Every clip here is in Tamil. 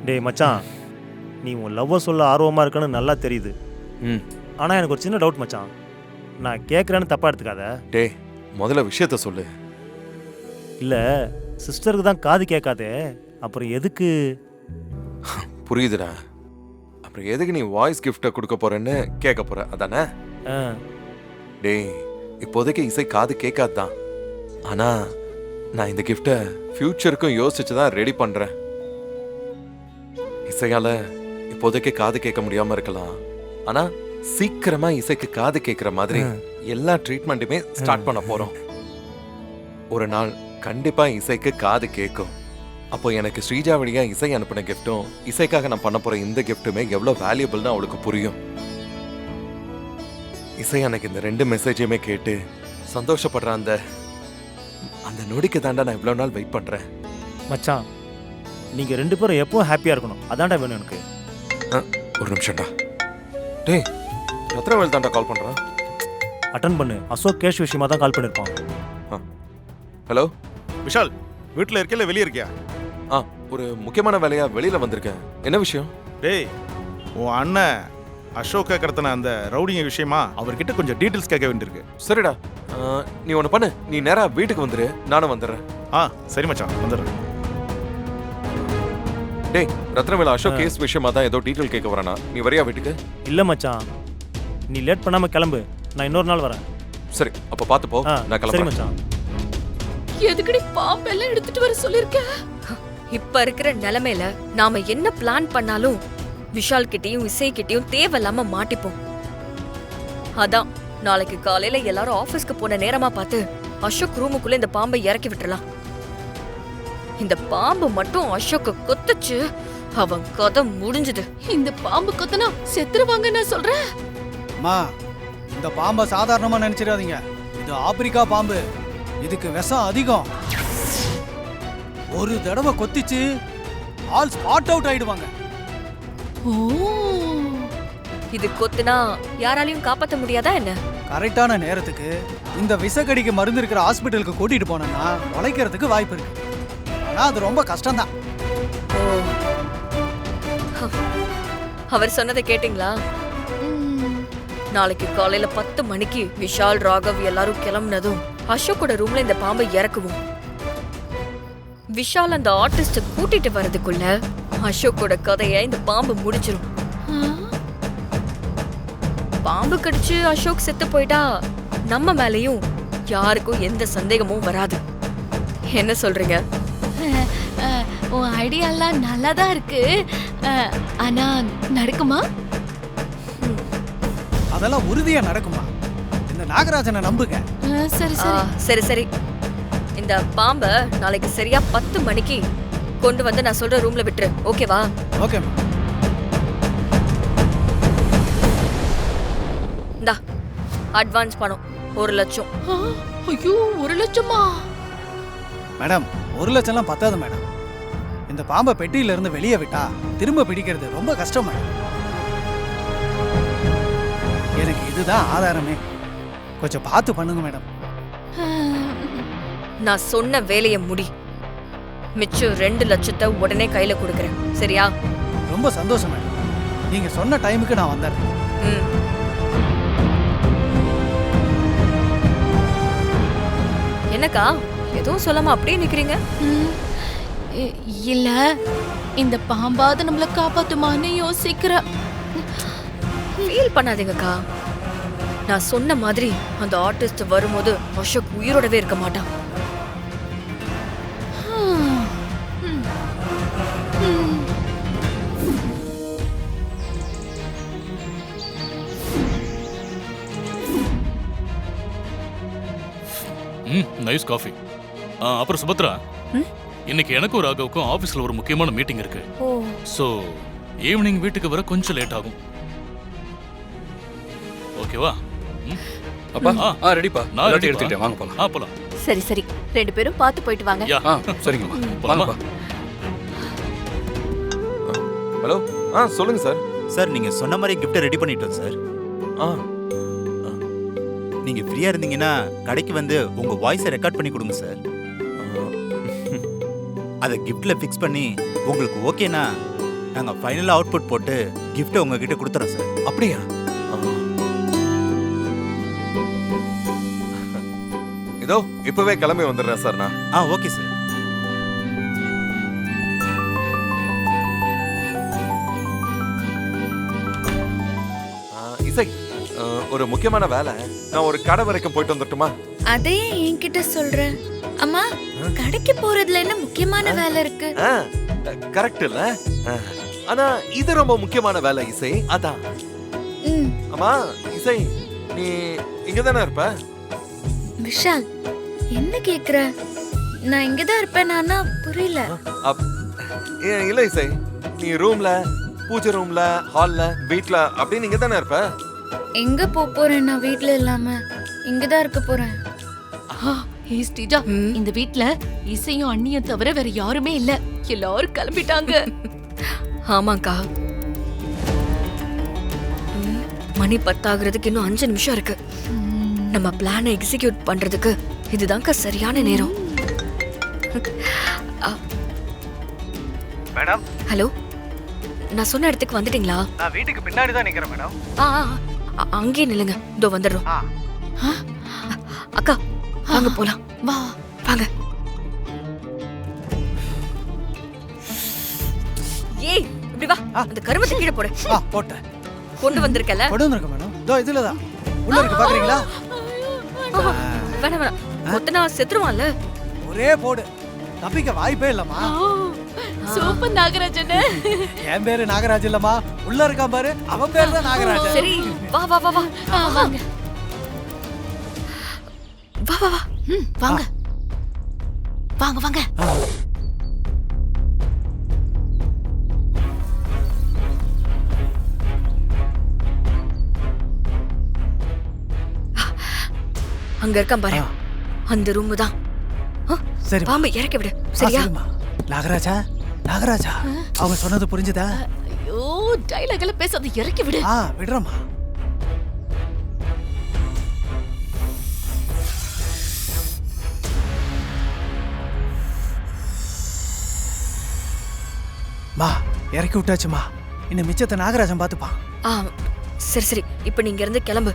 டேய் மச்சான், நீ உன் லவ்வை சொல்ல ஆர்வமாக இருக்கன்னு நல்லா தெரியுது. ம். ஆனால் எனக்கு ஒரு சின்ன டவுட் மச்சான். நான் கேட்குறேன்னு தப்பாக எடுத்துக்காத. டேய் முதல்ல விஷயத்த சொல்லு. இல்லை, சிஸ்டருக்கு தான் காது கேட்காதே, அப்புறம் எதுக்கு? புரியுதுடா. அப்புறம் எதுக்கு நீ வாய்ஸ் கிஃப்ட்டை கொடுக்க போறேன்னு கேட்க போற அதானே? ஆ, டேய் இப்போதைக்கு இசை காது கேட்காதான். ஆனா நான் இந்த கிஃப்டை ஃபியூச்சருக்கும் யோசிச்சு தான் ரெடி பண்றேன். இசையால இப்போதைக்கு காது கேட்க முடியாம இருக்கலாம், ஆனா சீக்கிரமா இசைக்கு காது கேட்கிற மாதிரி எல்லா ட்ரீட்மெண்ட்டுமே ஸ்டார்ட் பண்ண போறோம். ஒரு நாள் கண்டிப்பா இசைக்கு காது கேட்கும். அப்போ எனக்கு ஸ்ரீஜா வழியா இசை அனுப்பின கிஃப்டும் இசைக்காக நான் பண்ண போற இந்த கிஃப்ட்டுமே எவ்வளவு வேல்யூபிள்னு அவளுக்கு புரியும். இசை எனக்கு இந்த 2 மெசேஜையுமே கேட்டு சந்தோஷப்படுற அந்த அந்த நொடிக்கு தாண்டா நான் இவ்வளவு நாள் வெயிட் பண்றேன். மச்சான், நீங்கள் 2 பேரும் எப்பவும் ஹாப்பியாக இருக்கணும், அதான்டா வேணும் எனக்கு. ஒரு நிமிஷம்டா. டேய் ரத்னவேல் தாண்டா கால் பண்றான். அட்டன் பண்ணு. அசோக் கேஷ் விஷயமா தான் கால் பண்ணியிருப்பான். ஹலோ விஷால், வீட்டில் இருக்கியா இல்லை வெளியே இருக்கியா? ஒரு முக்கியமான வேலையா வெளியில வந்திருக்கேன். என்ன விஷயம்? டேய், உன் அண்ணன் அசோக் கடத்தின அந்த ரவுடிங்க விஷயமா அவர்கிட்ட கொஞ்சம் டீட்டெயில்ஸ் கேட்க வேண்டியிருக்கு. சரிடா, நீ ஒன்று பண்ணு, நீ நேரா வீட்டுக்கு வந்துரு, நானும் வந்துடுறேன். சரி மச்சான், வந்துடுறேன். டேய் ரத்னவேல் அசோக் கேஸ் விஷயமா தான் ஏதோ டீட்டெயில் கேட்க வரானா, நீ வரியா வீட்டுக்கு? இல்லை மச்சான், நீ லேட் பண்ணாமல் கிளம்பு, நான் இன்னொரு நாள் வரேன். சரி அப்போ பார்த்து போ, நான் சரி கிளம்புறேன். மச்சான். எதுக்குடி பாம்பெல்லாம் எடுத்துட்டு வர சொல்லிருக்க? இப்ப இருக்கிற நிலைமையில நாம என்ன பிளான் பண்ணாலும் விஷால் கிட்டயும் இசை கிட்டயும் தேவையில்லாம மாட்டிப்போம். அதான் நாளைக்கு காலையில எல்லாரும் ஆபீஸ்க்கு போன நேரமா பார்த்து அசோக் ரூமுக்குள்ள இந்த பாம்பை இறக்கி விட்டுறலாம். இந்த பாம்பு மட்டும் அசோக்க கொத்துச்சு, அவன் கதை முடிஞ்சது. இந்த பாம்பு கொத்தனா செத்துருவாங்க நான் சொல்றேன். அம்மா, இந்த பாம்பை சாதாரணமா நினைச்சிடாதீங்க. இது ஆப்பிரிக்கா பாம்பு. இதுக்கு விஷம் அதிகம். ஒரு தடவை கொத்திச்சு ஆல் ஸ்பாட் அவுட் ஆயிடுவாங்க. இது கொத்துனா யாராலையும் காப்பாற்ற முடியாதா என்ன? கரெக்டான நேரத்துக்கு இந்த விஷக்கடிக்கு மருந்து இருக்கிற ஹாஸ்பிட்டலுக்கு கூட்டிட்டு போனோம்னா உழைக்கிறதுக்கு வாய்ப்பு இருக்கு. ஆனா அது ரொம்ப கஷ்டம்தான். அவர் சொன்னதை கேட்டீங்களா? நாளைக்கு காலையில 10 மணிக்கு விஷால், ராகவ் எல்லாரும் கிளம்புனதும் அசோக்கோட ரூம்ல இந்த பாம்பை இறக்குவோம். விஷால் அந்த ஆர்டிஸ்ட கூட்டிட்டு வரதுக்குள்ள அசோக்கோட கதைய இந்த பாம்பு முடிச்சிரும். பாம்பு கடிச்சு அசோக் செத்து போயிட்டா நம்ம மேலயும் யாருக்கும் எந்த சந்தேகமும் வராது. என்ன சொல்றீங்க? உன் ஐடியாலாம் நல்லா தான் இருக்கு. ஆனா நடக்குமா? அதெல்லாம் உறுதியா நடக்குமா? இந்த நாகராஜனை நம்புங்க. சரி சரி சரி சரி, இந்த பாம்பை நாளைக்கு சரியா 10 மணிக்கு கொண்டு வந்து நான் சொல்ற ரூம்ல விட்டுரு, ஓகேவா? ஓகேம்மா. இந்தா அட்வான்ஸ் பணம் 1 லட்சம். ஐயோ, 1 லட்சமா? மேடம், 1 லட்சம்லாம் பத்தாது மேடம். இந்த பாம்பை பெட்டியில இருந்து வெளியே விட்டா திரும்ப பிடிக்கிறது ரொம்ப கஷ்டம் மேடம். எனக்கு இதுதான் ஆதாரமே. கொஞ்சம் பார்த்து பண்ணுங்க மேடம். நான் சொன்ன வேலையை முடி. மிச்சம் 2 லட்சத்தை உடனே கையில கொடுக்கறேன், சரியா? ரொம்ப சந்தோஷம் மேடம். நீங்க சொன்ன டைமுக்கு நான் வந்துடுறேன். என்னக்கா எதுவும் சொல்லாம அப்படியே நிக்கிறீங்க? இல்ல, இந்த பாம்பாவது நம்மள காப்பாத்துமான்னு யோசிக்கிறேன். ஃபீல் பண்ணாதீங்கக்கா. நான் சொன்ன மாதிரி அந்த ஆர்டிஸ்ட் வரும்போது அசோக் உயிரோடவே இருக்க மாட்டான். Nice coffee. அப்புறம் சுபத்ரா, இன்னைக்கு எனக்கும் ராகவுக்கும் ஆபீஸ்ல ஒரு முக்கியமான மீட்டிங் இருக்கு. சோ ஈவினிங் வீட்டுக்கு வர கொஞ்சம் லேட் ஆகும். ஓகேவா? அப்பா ரெடிப்பா, நான் ரெடி எடுத்துட்டேன், வாங்க போலாம். போலாம். சரி சரி, 2 பேரும் பார்த்து போயிட்டு வாங்க. சரிங்கம்மா, வாங்கப்பா. ஹலோ, சொல்லுங்க சார். சார், நீங்க சொன்ன மாதிரி கிஃப்ட் ரெடி பண்ணிட்டோம் சார். நீங்க ஃப்ரீயா இருந்தீங்கன்னா கடைக்கு வந்து உங்க வாய்ஸை ரெக்கார்ட் பண்ணி கொடுங்க சார். அதை கிஃப்ட்ல ஃபிக்ஸ் பண்ணி உங்களுக்கு ஓகேனா நாங்க ஃபைனலா அவுட்புட் போட்டு கிஃப்ட்டை உங்ககிட்ட கொடுத்துறோம் சார். அப்படியா? இதோ இப்பவே கிளம்பி வந்துடுறேன் சார் நான். Okay sir. இசை, ஒரு முக்கியமான வேலை. நான் ஒரு கடை வரைக்கும் போயிட்டு வந்துட்டுமா? அதையே என்கிட்ட சொல்ற? அம்மா, கடைக்கு போறதுல என்ன முக்கியமான வேலை இருக்கு? கரெக்ட் இல்ல? ஆனா இது ரொம்ப முக்கியமான வேலை இசை. அதான். அம்மா இசை, நீ இங்க தானே இருப்ப? விஷால், என்ன கேக்குற? நான் இங்கதான் இருப்பேன். நானா புரியல. இல்ல இசை, நீ ரூம்ல, பூஜை ரூம்ல, ஹால்ல, வீட்ல அப்படி நீங்க தானே இருப்ப? எங்க போறேன்? நான் வீட்ல இல்லாம இங்கதான் இருக்க போறேன். ஸ்ரீஜா, இந்த வீட்ல இசையும் அண்ணியும் தவிர வேற யாருமே இல்ல. எல்லாரும் கிளம்பிட்டாங்க. ஆமாக்கா. மணி 10 ஆகுறதுக்கு இன்னும் 5 நிமிஷம் இருக்கு. நம்ம பிளானை எக்ஸிக்யூட் பண்றதுக்கு இதுதான்க்கா சரியான நேரம். மேடம், ஹலோ, நான் சொன்ன இடத்துக்கு வந்துட்டீங்களா? நான் வீட்டுக்கு பின்னாடி தான் நிக்கிறேன் மேடம். அங்கேயே நில்லுங்க, இதோ வந்துடுறோம். அக்கா, வாங்க போலாம். வா, வாங்க. ஏய், இப்படி வா. அந்த கருமத்தை கீழே போடு. போட்டேன். கொண்டு வந்திருக்கல? கொண்டு வந்திருக்கேன் மேடம். இதோ இதுலதான். உள்ள இருக்கு, பாக்குறீங்களா? வேணாம் வேணாம், மொத்தனா செத்துருவான்ல. ஒரே போடு, தப்பிக்க வாய்ப்பே இல்லம்மா. சூப்பர் நாகராஜன். என் பேரு நாகராஜ் இல்லம்மா, உள்ள இருக்கான் பாரு, அவன் பேரு தான் நாகராஜன். சரி, வா வா வா வா. வாங்க, வா வா வா. வாங்க வாங்க வாங்க. அங்க இருக்கான் பாரு, அந்த ரூம் தான். சரி, பாம்பு இறக்கி விடு. சரியா? நாகராஜா, நாகராஜா, அவங்க சொன்னது புரிஞ்சுதா? ஐயோ, டைலாக்ல பேசாத, இறக்கி விடு. விடுறமா. மா, இறக்கி விட்டாச்சுமா. இன்னும் மிச்சத்தை நாகராஜன் பாத்துப்பான். சரி சரி, இப்ப நீங்க இருந்து கிளம்பு.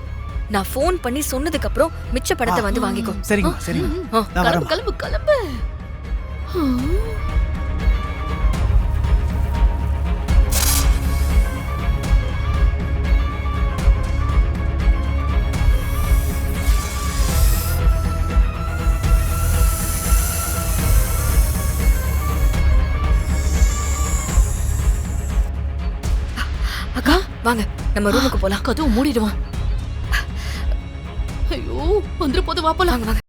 நான் ஃபோன் பண்ணி சொன்னதுக்கு அப்புறம் மிச்ச படத்தை வந்து வாங்கிக்கோ. சரிங்க சரிங்க, நான் வரேன். கிளம்பு கிளம்பு. அக்கா, வாங்க நம்ம ரூமுக்கு போலாம். கதவு மூடிடுவான். ஐயோ, வந்துரு போது, வா போலாம். வாங்க வாங்க.